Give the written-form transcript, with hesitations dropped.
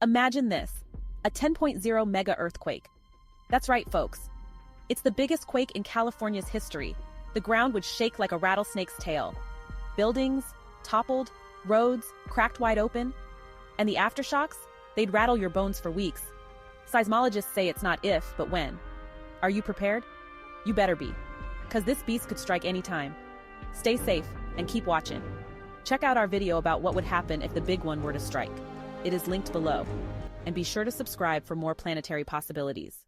Imagine this, a 10.0 mega earthquake. That's right, folks. It's the biggest quake in California's history. The ground would shake like a rattlesnake's tail. Buildings toppled, roads cracked wide open, and the aftershocks, they'd rattle your bones for weeks. Seismologists say it's not if, but when. Are you prepared? You better be, because this beast could strike any time. Stay safe and keep watching. Check out our video about what would happen if the big one were to strike. It is linked below. And be sure to subscribe for more planetary possibilities.